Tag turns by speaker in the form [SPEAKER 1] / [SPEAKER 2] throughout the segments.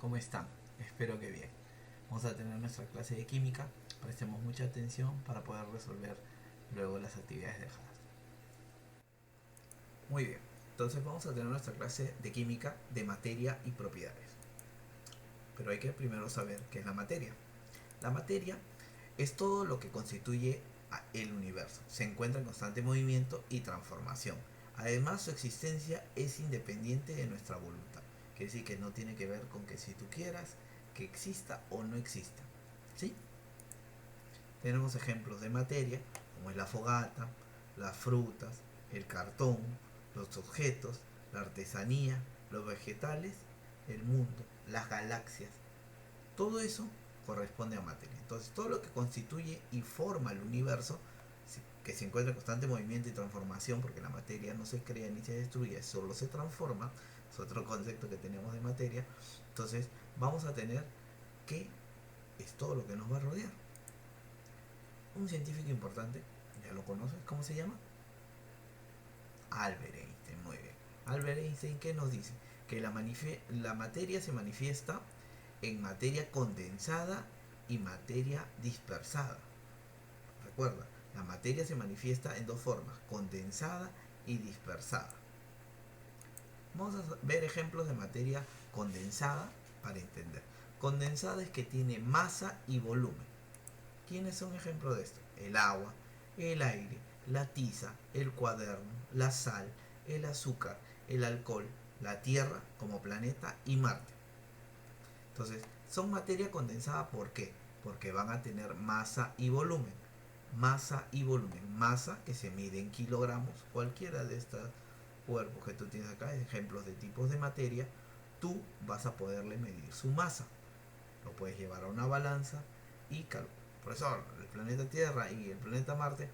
[SPEAKER 1] ¿cómo están? Espero que bien. Vamos a tener nuestra clase de química. Prestemos mucha atención para poder resolver luego las actividades dejadas. Muy bien, entonces vamos a tener nuestra clase de química de materia y propiedades. Pero hay que primero saber qué es la materia. La materia es todo lo que constituye el universo. Se encuentra en constante movimiento y transformación. Además, su existencia es independiente de nuestra voluntad. Quiere decir que no tiene que ver con que si tú quieras que exista o no exista. ¿Sí? Tenemos ejemplos de materia, como es la fogata, las frutas, el cartón, los objetos, la artesanía, los vegetales, el mundo, las galaxias. Todo eso corresponde a materia. Entonces, todo lo que constituye y forma el universo, que se encuentra en constante movimiento y transformación, porque la materia no se crea ni se destruye, solo se transforma, es otro concepto que tenemos de materia. Entonces, vamos a tener que es todo lo que nos va a rodear. Un científico importante, ya lo conoces, ¿cómo se llama? Albert Einstein, muy bien. Albert Einstein, ¿qué nos dice? Que la materia se manifiesta en materia condensada y materia dispersada. Recuerda, la materia se manifiesta en dos formas, condensada y dispersada. Vamos a ver ejemplos de materia condensada para entender. Condensada es que tiene masa y volumen. ¿Quiénes son ejemplos de esto? El agua, el aire, la tiza, el cuaderno, la sal, el azúcar, el alcohol, la Tierra como planeta y Marte. Entonces, son materia condensada, ¿por qué? Porque van a tener masa y volumen. Masa y volumen. Masa que se mide en kilogramos. Cualquiera de estos cuerpos que tú tienes acá, ejemplos de tipos de materia, tú vas a poderle medir su masa. Lo puedes llevar a una balanza y calcular. Profesor, el planeta Tierra y el planeta Marte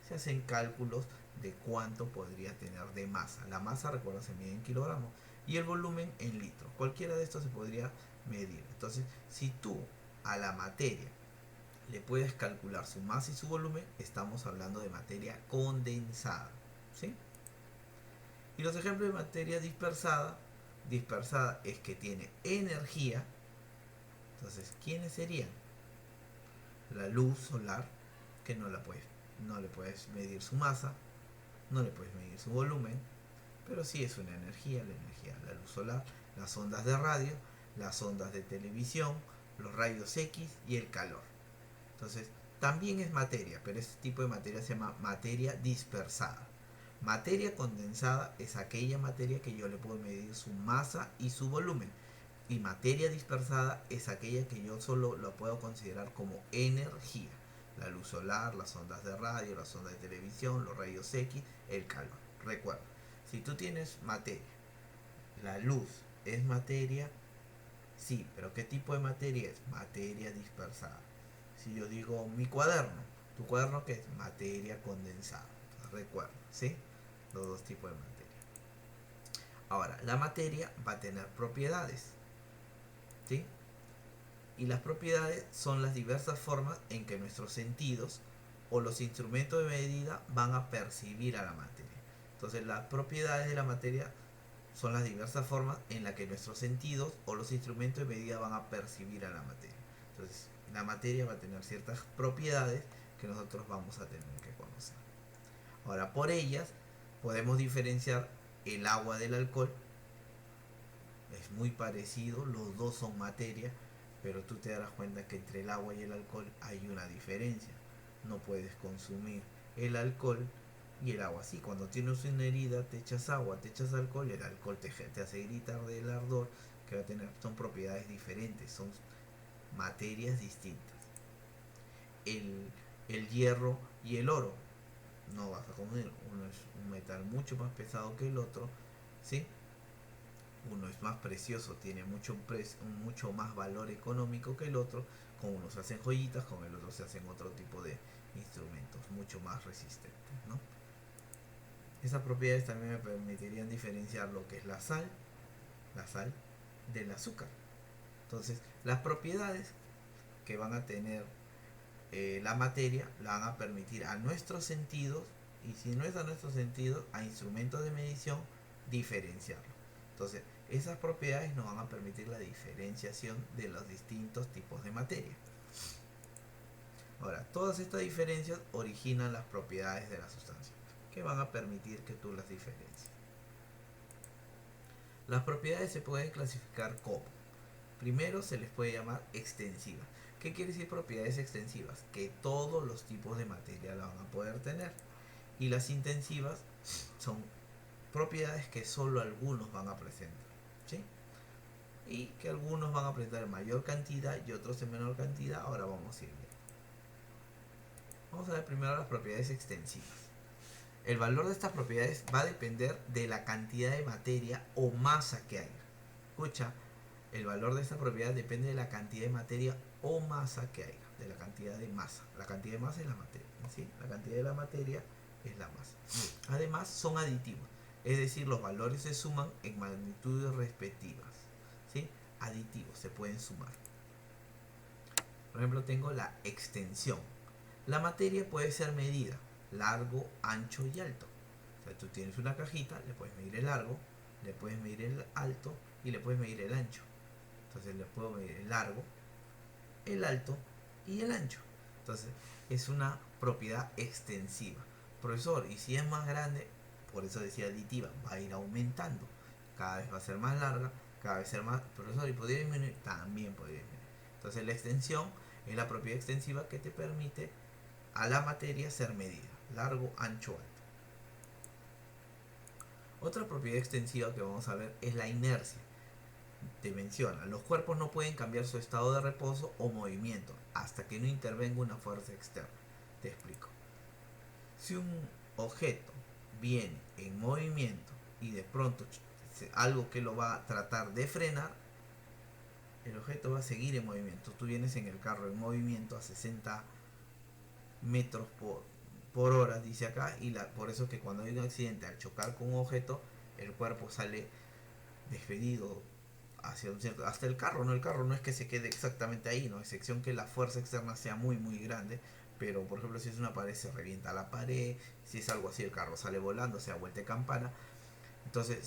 [SPEAKER 1] se hacen cálculos de cuánto podría tener de masa. La masa, recuerda, se mide en kilogramos y el volumen en litros. Cualquiera de estos se podría medir. Entonces, si tú a la materia le puedes calcular su masa y su volumen, estamos hablando de materia condensada. ¿Sí? Y los ejemplos de materia dispersada, dispersada es que tiene energía. Entonces, ¿quiénes serían? La luz solar, que no le puedes medir su masa, no le puedes medir su volumen, pero sí es una energía, la luz solar, las ondas de radio, las ondas de televisión, los rayos X y el calor. Entonces, también es materia, pero este tipo de materia se llama materia dispersada. Materia condensada es aquella materia que yo le puedo medir su masa y su volumen. Y materia dispersada es aquella que yo solo la puedo considerar como energía. La luz solar, las ondas de radio, las ondas de televisión, los rayos X, el calor. Recuerda, si tú tienes materia, la luz es materia, sí, pero ¿qué tipo de materia es? Materia dispersada. Si yo digo mi cuaderno, ¿tu cuaderno qué es? Materia condensada. Entonces, recuerda, ¿sí? Los dos tipos de materia. Ahora, la materia va a tener propiedades, ¿sí? Y las propiedades son las diversas formas en que nuestros sentidos o los instrumentos de medida van a percibir a la materia. Entonces, las propiedades de la materia son las diversas formas en las que nuestros sentidos o los instrumentos de medida van a percibir a la materia. Entonces, la materia va a tener ciertas propiedades que nosotros vamos a tener que conocer. Ahora, por ellas podemos diferenciar el agua del alcohol. Es muy parecido, los dos son materia, pero tú te darás cuenta que entre el agua y el alcohol hay una diferencia. No puedes consumir el alcohol y el agua. Sí, cuando tienes una herida te echas agua, te echas alcohol y el alcohol te hace gritar del ardor que va a tener. Son propiedades diferentes, son materias distintas. El hierro y el oro no vas a confundir. Uno es un metal mucho más pesado que el otro, ¿sí? Uno es más precioso, tiene mucho más valor económico que el otro. Con uno se hacen joyitas, con el otro se hacen otro tipo de instrumentos mucho más resistentes, ¿no? Esas propiedades también me permitirían diferenciar lo que es la sal del azúcar. Entonces, las propiedades que van a tener la materia la van a permitir a nuestros sentidos, y si no es a nuestros sentidos, a instrumentos de medición diferenciarlo. Entonces, Esas propiedades nos van a permitir la diferenciación de los distintos tipos de materia. Ahora, todas estas diferencias originan las propiedades de la sustancia, que van a permitir que tú las diferencies. Las propiedades se pueden clasificar como: primero se les puede llamar extensivas. ¿Qué quiere decir propiedades extensivas? Que todos los tipos de materia la van a poder tener. Y las intensivas son propiedades que solo algunos van a presentar, ¿sí? Y que algunos van a presentar en mayor cantidad y otros en menor cantidad. Ahora vamos a ir viendo. Vamos a ver primero las propiedades extensivas. El valor de estas propiedades va a depender de la cantidad de materia o masa que haya. Escucha, el valor de esta propiedad depende de la cantidad de materia o masa que haya, de la cantidad de masa. La cantidad de masa es la materia, ¿sí? La cantidad de la materia es la masa. Además, son aditivos, es decir, los valores se suman en magnitudes respectivas, ¿sí? Aditivos, se pueden sumar. Por ejemplo, tengo la extensión. La materia puede ser medida, largo, ancho y alto. O sea, tú tienes una cajita, le puedes medir el largo, le puedes medir el alto y le puedes medir el ancho. Entonces le puedo medir el largo, el alto y el ancho. Entonces es una propiedad extensiva. Profesor, y si es más grande, por eso decía aditiva, va a ir aumentando. Cada vez va a ser más larga, cada vez ser más. Profesor, ¿y podría disminuir? También podría disminuir. Entonces la extensión es la propiedad extensiva que te permite a la materia ser medida, largo, ancho, alto. Otra propiedad extensiva que vamos a ver es la inercia. Te menciona, los cuerpos no pueden cambiar su estado de reposo o movimiento hasta que no intervenga una fuerza externa. Te explico. Si un objeto viene en movimiento y de pronto algo que lo va a tratar de frenar, el objeto va a seguir en movimiento. Tú vienes en el carro en movimiento a 60 metros por hora, dice acá, y por eso es que cuando hay un accidente al chocar con un objeto, el cuerpo sale despedido hacia un cierto, hasta el carro no es que se quede exactamente ahí, no, a excepción que la fuerza externa sea muy grande, pero por ejemplo si es una pared se revienta la pared, si es algo así el carro sale volando, se da vuelta de campana. Entonces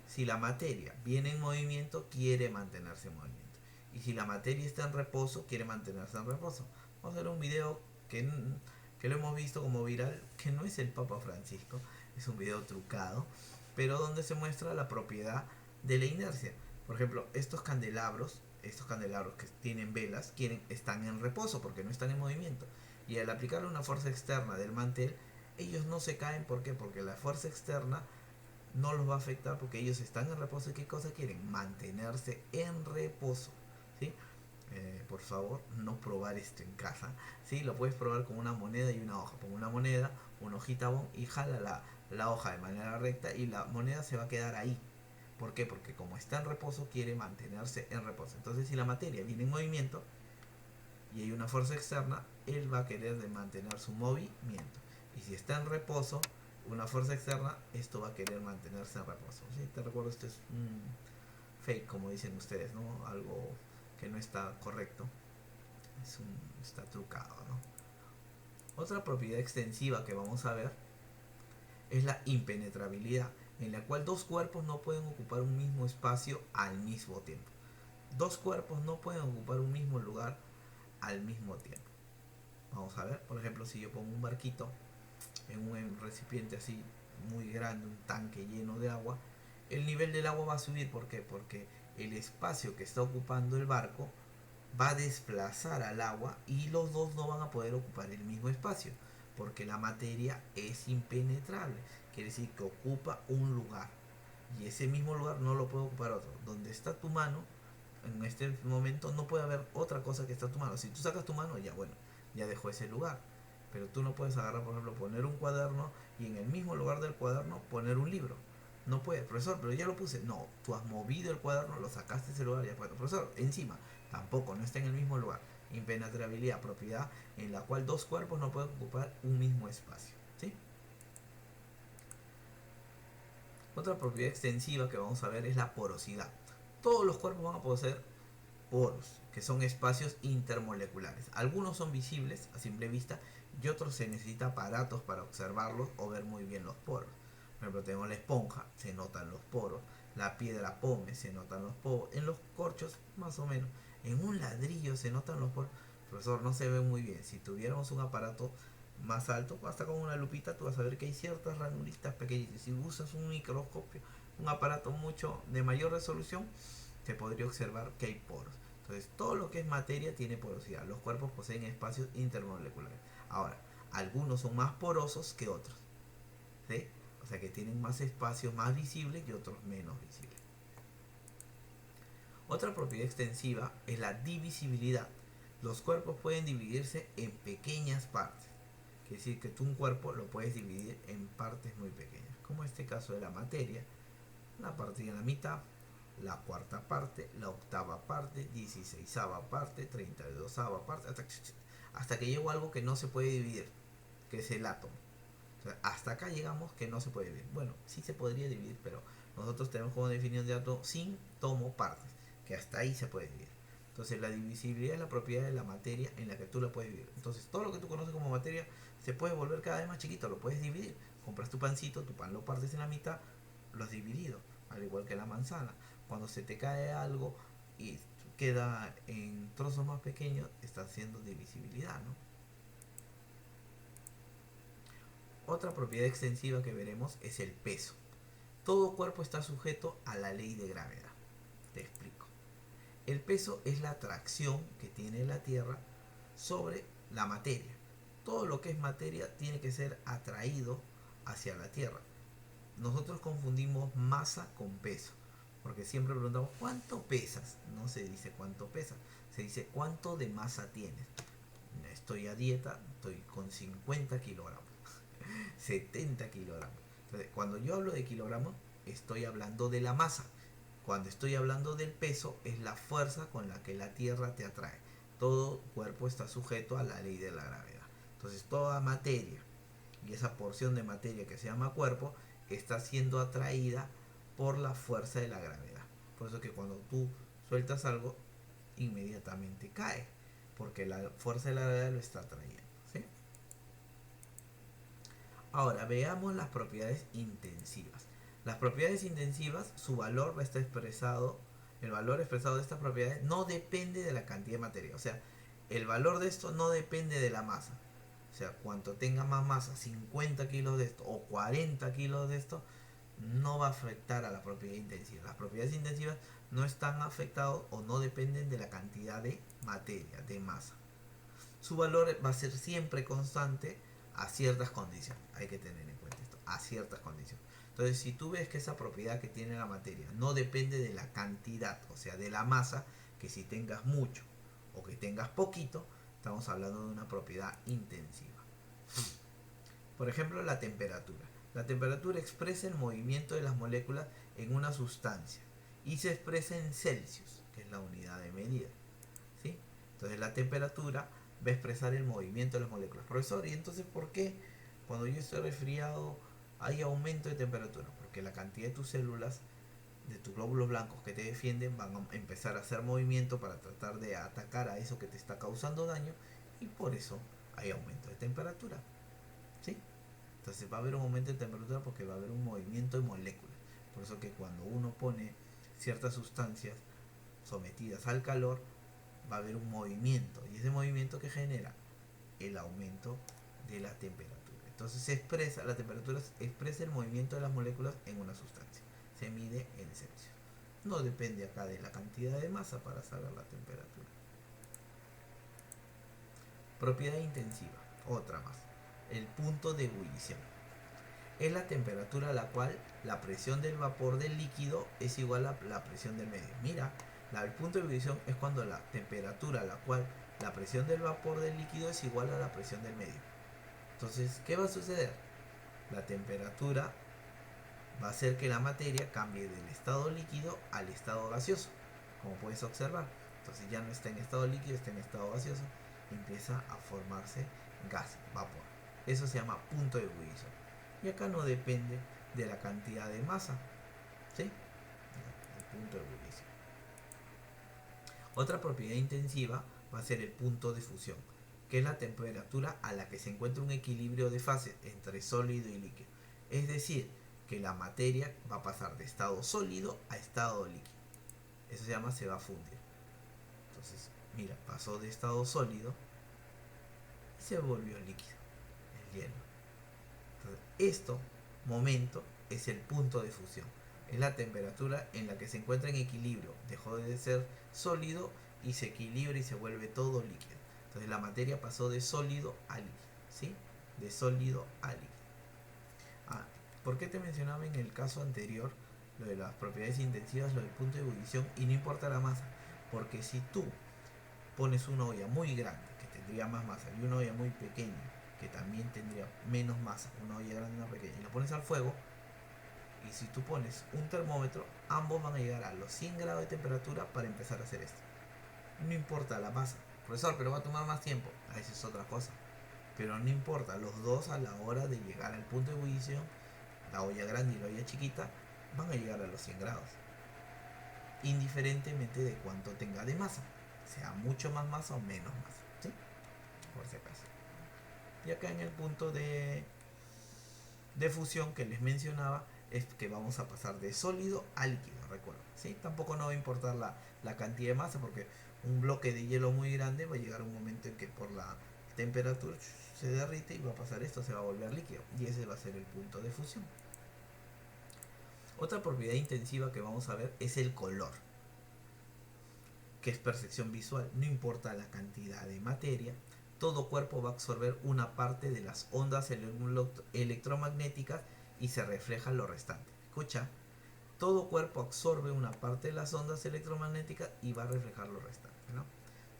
[SPEAKER 1] si la materia viene en movimiento, quiere mantenerse en movimiento, y si la materia está en reposo, quiere mantenerse en reposo. Vamos a ver un video que lo hemos visto como viral, que no es el Papa Francisco, es un video trucado, pero donde se muestra la propiedad de la inercia. Por ejemplo, estos candelabros que tienen velas, están en reposo porque no están en movimiento. Y al aplicarle una fuerza externa del mantel, ellos no se caen. ¿Por qué? Porque la fuerza externa no los va a afectar porque ellos están en reposo. ¿Y qué cosa quieren? Mantenerse en reposo, ¿sí? Por favor, no probar esto en casa, ¿sí? Lo puedes probar con una moneda y una hoja. Pon una moneda, una hojita bon y jala la hoja de manera recta y la moneda se va a quedar ahí. ¿Por qué? Porque como está en reposo, quiere mantenerse en reposo. Entonces, si la materia viene en movimiento y hay una fuerza externa, él va a querer mantener su movimiento. Y si está en reposo, una fuerza externa, esto va a querer mantenerse en reposo, ¿sí? Te recuerdo, esto es un fake, como dicen ustedes, ¿no? Algo que no está correcto. Está trucado, ¿no? Otra propiedad extensiva que vamos a ver es la impenetrabilidad, en la cual dos cuerpos no pueden ocupar un mismo espacio al mismo tiempo. Dos cuerpos no pueden ocupar un mismo lugar al mismo tiempo. Vamos a ver, por ejemplo, si yo pongo un barquito en un recipiente así muy grande, un tanque lleno de agua, el nivel del agua va a subir. ¿Por qué? Porque el espacio que está ocupando el barco va a desplazar al agua y los dos no van a poder ocupar el mismo espacio porque la materia es impenetrable, quiere decir que ocupa un lugar y ese mismo lugar no lo puede ocupar otro. Donde está tu mano en este momento no puede haber otra cosa que está tu mano. Si tú sacas tu mano, ya bueno, ya dejó ese lugar, pero tú no puedes agarrar, por ejemplo, poner un cuaderno y en el mismo lugar del cuaderno poner un libro. No puede, profesor, pero ya lo puse. No, tú has movido el cuaderno, lo sacaste de ese lugar y ya puede. Profesor, encima, tampoco, no está en el mismo lugar. Impenetrabilidad, propiedad en la cual dos cuerpos no pueden ocupar un mismo espacio, ¿sí? Otra propiedad extensiva que vamos a ver es la porosidad. Todos los cuerpos van a poseer poros, que son espacios intermoleculares. Algunos son visibles a simple vista y otros se necesita aparatos para observarlos o ver muy bien los poros. Por ejemplo, tenemos la esponja, se notan los poros. la piedra pómez se notan los poros, en los corchos más o menos, en un ladrillo se notan los poros. Profesor, no se ve muy bien. Si tuviéramos un aparato más alto, hasta con una lupita, tú vas a ver que hay ciertas ranulitas pequeñitas. Si usas un microscopio, un aparato mucho de mayor resolución, se podría observar que hay poros. Entonces, todo lo que es materia tiene porosidad. Los cuerpos poseen espacios intermoleculares. Ahora, algunos son más porosos que otros, ¿sí? O sea que tienen más espacios más visibles y otros menos visibles. Otra propiedad extensiva es la divisibilidad. Los cuerpos pueden dividirse en pequeñas partes. Quiere decir que tú un cuerpo lo puedes dividir en partes muy pequeñas, como este caso de la materia, una partida en la mitad, la cuarta parte, la octava parte, 16ava parte, 32ava parte, hasta que llego a algo que no se puede dividir, que es el átomo. O sea, hasta acá llegamos que no se puede dividir. Bueno, sí se podría dividir, pero nosotros tenemos como definición de átomo sin tomo partes, que hasta ahí se puede dividir. Entonces la divisibilidad es la propiedad de la materia en la que tú la puedes dividir. Entonces todo lo que tú conoces como materia se puede volver cada vez más chiquito, lo puedes dividir. Compras tu pancito, tu pan lo partes en la mitad, lo has dividido, al igual que la manzana. Cuando se te cae algo y queda en trozos más pequeños, está haciendo divisibilidad, ¿no? Otra propiedad extensiva que veremos es el peso. Todo cuerpo está sujeto a la ley de gravedad. Te explico. El peso es la atracción que tiene la Tierra sobre la materia. Todo lo que es materia tiene que ser atraído hacia la Tierra. Nosotros confundimos masa con peso, porque siempre preguntamos ¿cuánto pesas? No se dice cuánto pesas, se dice cuánto de masa tienes. Estoy a dieta, estoy con 50 kilogramos, 70 kilogramos. Entonces, cuando yo hablo de kilogramos, estoy hablando de la masa. Cuando estoy hablando del peso, es la fuerza con la que la Tierra te atrae. Todo cuerpo está sujeto a la ley de la gravedad. Entonces, toda materia y esa porción de materia que se llama cuerpo está siendo atraída por la fuerza de la gravedad. Por eso que cuando tú sueltas algo, inmediatamente cae, porque la fuerza de la gravedad lo está atrayendo, ¿sí? Ahora veamos las propiedades intensivas. Las propiedades intensivas, su valor va a estar expresado, el valor expresado de estas propiedades no depende de la cantidad de materia. O sea, el valor de esto no depende de la masa. O sea, cuanto tenga más masa, 50 kilos de esto o 40 kilos de esto, no va a afectar a la propiedad intensiva. Las propiedades intensivas no están afectadas o no dependen de la cantidad de materia, de masa. Su valor va a ser siempre constante a ciertas condiciones. Hay que tener en cuenta esto, a ciertas condiciones. Entonces, si tú ves que esa propiedad que tiene la materia no depende de la cantidad, o sea, de la masa, que si tengas mucho o que tengas poquito, estamos hablando de una propiedad intensiva. Por ejemplo, la temperatura. La temperatura expresa el movimiento de las moléculas en una sustancia y se expresa en Celsius, que es la unidad de medida, ¿sí? Entonces la temperatura va a expresar el movimiento de las moléculas. Profesor, ¿y entonces por qué cuando yo estoy resfriado hay aumento de temperatura? Porque la cantidad de tus células, de tus glóbulos blancos que te defienden, van a empezar a hacer movimiento para tratar de atacar a eso que te está causando daño y por eso hay aumento de temperatura, ¿sí? Entonces va a haber un aumento de temperatura porque va a haber un movimiento de moléculas. Por eso que cuando uno pone ciertas sustancias sometidas al calor, va a haber un movimiento. Y ese movimiento que genera el aumento de la temperatura. Entonces se expresa, la temperatura expresa el movimiento de las moléculas en una sustancia. Se mide en Celsius. No depende acá de la cantidad de masa para saber la temperatura. Propiedad intensiva, otra más. El punto de ebullición. Es la temperatura a la cual la presión del vapor del líquido es igual a la presión del medio. Mira, el punto de ebullición es cuando la temperatura a la cual la presión del vapor del líquido es igual a la presión del medio. Entonces, ¿qué va a suceder? La temperatura va a hacer que la materia cambie del estado líquido al estado gaseoso, como puedes observar. Entonces ya no está en estado líquido, está en estado gaseoso, empieza a formarse gas, vapor. Eso se llama punto de ebullición. Y acá no depende de la cantidad de masa, ¿sí? El punto de ebullición. Otra propiedad intensiva va a ser el punto de fusión, que es la temperatura a la que se encuentra un equilibrio de fases entre sólido y líquido. Es decir, que la materia va a pasar de estado sólido a estado líquido. Eso se llama se va a fundir. Entonces, mira, pasó de estado sólido y se volvió líquido, el hielo. Entonces, esto, momento, es el punto de fusión. Es la temperatura en la que se encuentra en equilibrio. Dejó de ser sólido y se equilibra y se vuelve todo líquido. Entonces la materia pasó de sólido a líquido, ¿sí? De sólido a líquido. ¿Por qué te mencionaba en el caso anterior lo de las propiedades intensivas, lo del punto de ebullición y no importa la masa? Porque si tú pones una olla muy grande que tendría más masa y una olla muy pequeña que también tendría menos masa, una olla grande y una pequeña, y la pones al fuego, y si tú pones un termómetro, ambos van a llegar a los 100 grados de temperatura para empezar a hacer esto. No importa la masa. Profesor, pero va a tomar más tiempo. Esa es otra cosa. Pero no importa, los dos a la hora de llegar al punto de ebullición, la olla grande y la olla chiquita, van a llegar a los 100 grados. Indiferentemente de cuánto tenga de masa. Sea mucho más masa o menos masa. ¿Sí? Por si acaso. Y acá en el punto de fusión que les mencionaba, es que vamos a pasar de sólido a líquido, recuerdo. ¿Sí? Tampoco no va a importar la cantidad de masa, porque un bloque de hielo muy grande va a llegar un momento en que por la temperatura se derrite y va a pasar esto, se va a volver líquido. Y ese va a ser el punto de fusión. Otra propiedad intensiva que vamos a ver es el color, que es percepción visual. No importa la cantidad de materia, todo cuerpo va a absorber una parte de las ondas electromagnéticas y se refleja lo restante. Escucha, todo cuerpo absorbe una parte de las ondas electromagnéticas y va a reflejar lo restante, ¿no?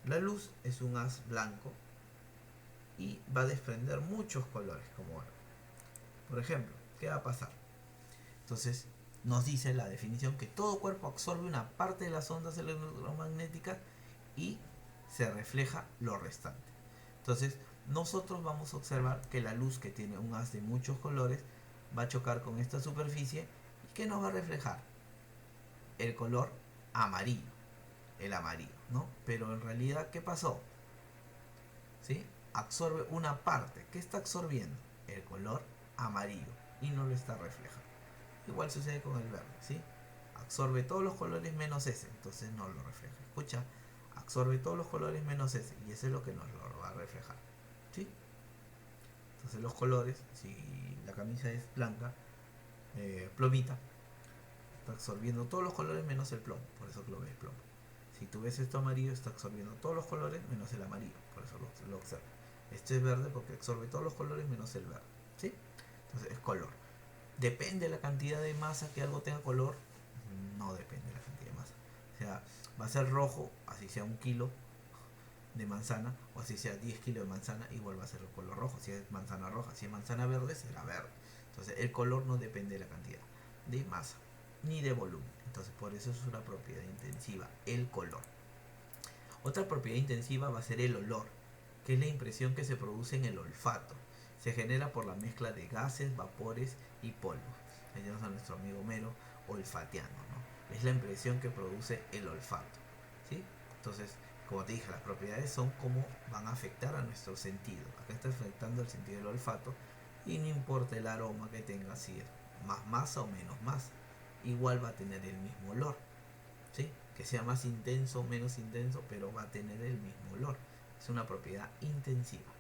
[SPEAKER 1] La luz es un haz blanco y va a desprender muchos colores como ahora. Por ejemplo, ¿qué va a pasar? Entonces, nos dice la definición que todo cuerpo absorbe una parte de las ondas electromagnéticas y se refleja lo restante. Entonces, nosotros vamos a observar que la luz, que tiene un haz de muchos colores, va a chocar con esta superficie y que nos va a reflejar el color amarillo, el amarillo, ¿no? Pero en realidad, ¿qué pasó? ¿Sí? Absorbe una parte. ¿Qué está absorbiendo? El color amarillo y no lo está reflejando. Igual sucede con el verde, ¿sí? Absorbe todos los colores menos ese, entonces no lo refleja. Escucha, absorbe todos los colores menos ese y ese es lo que nos lo va a reflejar, ¿sí? Entonces los colores, si la camisa es blanca, plomita, está absorbiendo todos los colores menos el plomo, por eso que lo ves plomo. Si tú ves esto amarillo, está absorbiendo todos los colores menos el amarillo, por eso lo observa. Este es verde porque absorbe todos los colores menos el verde, ¿sí? Entonces es color. ¿Depende de la cantidad de masa que algo tenga color? No depende de la cantidad de masa. O sea, va a ser rojo, así sea 1 kilo de manzana, o así sea 10 kilos de manzana, igual va a ser el color rojo. Si es manzana roja, si es manzana verde, será verde. Entonces el color no depende de la cantidad de masa ni de volumen. Entonces por eso es una propiedad intensiva, el color. Otra propiedad intensiva va a ser el olor, que es la impresión que se produce en el olfato. Se genera por la mezcla de gases, vapores y polvos. Ahí tenemos a nuestro amigo Homero olfateando, ¿no? Es la impresión que produce el olfato, ¿sí? Entonces, como te dije, las propiedades son cómo van a afectar a nuestro sentido. Acá está afectando el sentido del olfato y no importa el aroma que tenga, si es más masa o menos masa, igual va a tener el mismo olor, ¿sí? Que sea más intenso o menos intenso, pero va a tener el mismo olor. Es una propiedad intensiva.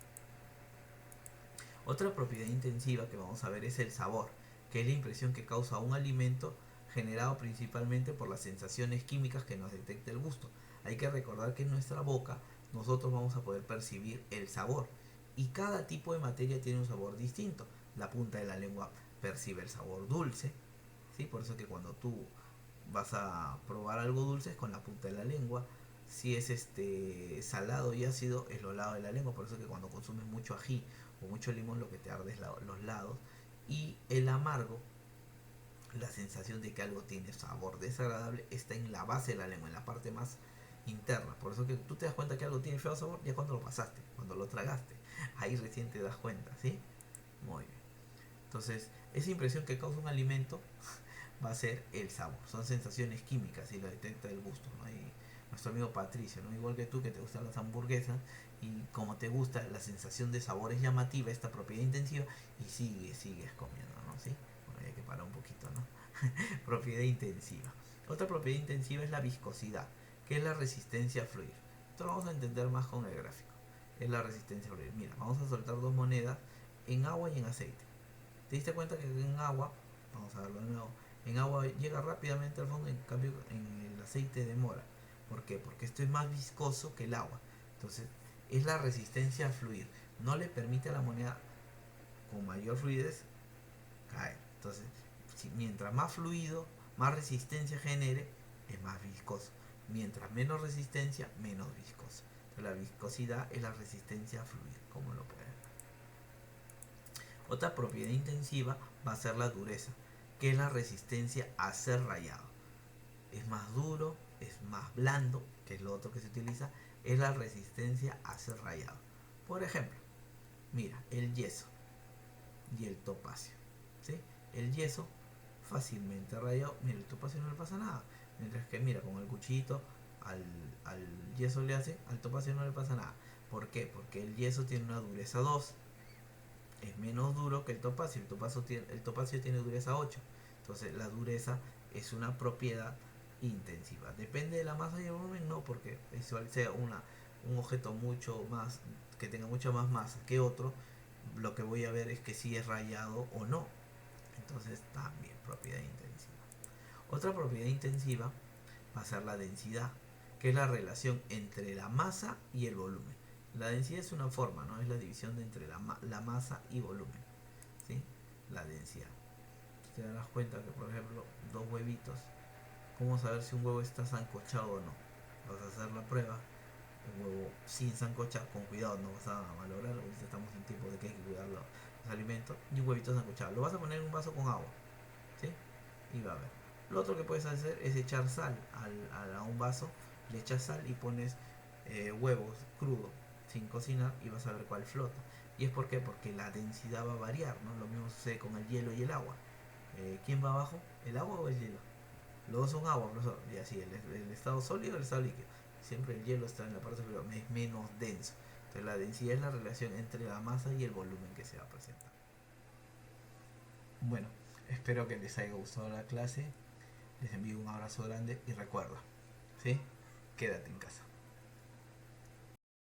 [SPEAKER 1] Otra propiedad intensiva que vamos a ver es el sabor, que es la impresión que causa un alimento generado principalmente por las sensaciones químicas que nos detecta el gusto. Hay que recordar que en nuestra boca nosotros vamos a poder percibir el sabor y cada tipo de materia tiene un sabor distinto. La punta de la lengua percibe el sabor dulce, ¿sí? Por eso que cuando tú vas a probar algo dulce es con la punta de la lengua. Si es salado y ácido es los lados de la lengua. Por eso que cuando consumes mucho ají o mucho limón, lo que te arde es los lados. Y el amargo, la sensación de que algo tiene sabor desagradable, está en la base de la lengua, en la parte más interna. Por eso que tú te das cuenta que algo tiene feo sabor ya cuando lo pasaste, cuando lo tragaste. Ahí recién te das cuenta, ¿sí? Muy bien. Entonces, esa impresión que causa un alimento va a ser el sabor. Son sensaciones químicas y lo detecta el gusto, ¿no? Y nuestro amigo Patricio, ¿no? Igual que tú, que te gustan las hamburguesas y como te gusta la sensación de sabor es llamativa, esta propiedad intensiva, y sigues comiendo, ¿no? ¿Sí? Bueno, ya que para un poquito, ¿no? Propiedad intensiva. Otra propiedad intensiva es la viscosidad, que es la resistencia a fluir. Esto lo vamos a entender más con el gráfico. Es la resistencia a fluir. Mira, vamos a soltar dos monedas en agua y en aceite. ¿Te diste cuenta que en agua, vamos a verlo de nuevo, en agua llega rápidamente al fondo, en cambio en el aceite demora? ¿Por qué? Porque esto es más viscoso que el agua. Entonces, es la resistencia a fluir. No le permite a la moneda con mayor fluidez caer. Entonces, si, mientras más fluido, más resistencia genere, es más viscoso. Mientras menos resistencia, menos viscoso. Entonces, la viscosidad es la resistencia a fluir, como lo pueden ver. Otra propiedad intensiva va a ser la dureza, que es la resistencia a ser rayado. Es más duro, es más blando, que es lo otro que se utiliza, es la resistencia a ser rayado. Por ejemplo, mira, el yeso y el topacio, ¿sí? El yeso fácilmente rayado, mira, el topacio no le pasa nada, mientras que mira, con el cuchillito al yeso le hace, al topacio no le pasa nada. ¿Por qué? Porque el yeso tiene una dureza 2, es menos duro que el topacio tiene dureza 8. Entonces la dureza es una propiedad intensiva. Depende de la masa y el volumen, no, porque visual sea un objeto mucho más, que tenga mucha más masa que otro, lo que voy a ver es que si es rayado o no. Entonces también propiedad intensiva. Otra propiedad intensiva va a ser la densidad, que es la relación entre la masa y el volumen. La densidad es una forma, ¿no? Es la división de entre la masa y volumen, ¿sí? La densidad. Te darás cuenta que, por ejemplo, dos huevitos, ¿cómo saber si un huevo está sancochado o no? Vas a hacer la prueba, un huevo sin sancochar, con cuidado, no vas a malograr, porque estamos en tiempo de que hay que cuidar los alimentos, y un huevito sancochado. Lo vas a poner en un vaso con agua, ¿sí? Y va a ver. Lo otro que puedes hacer es echar sal a un vaso, le echas sal y pones huevos crudos sin cocinar y vas a ver cuál flota. ¿Y es por qué? Porque la densidad va a variar, ¿no? Lo mismo sucede con el hielo y el agua. ¿Quién va abajo? ¿El agua o el hielo? Los dos son agua, profesor. Y así, el estado sólido y el estado líquido. Siempre el hielo está en la parte superior, es menos denso. Entonces la densidad es la relación entre la masa y el volumen que se va a presentar. Bueno, espero que les haya gustado la clase. Les envío un abrazo grande y recuerda, ¿sí? Quédate en casa.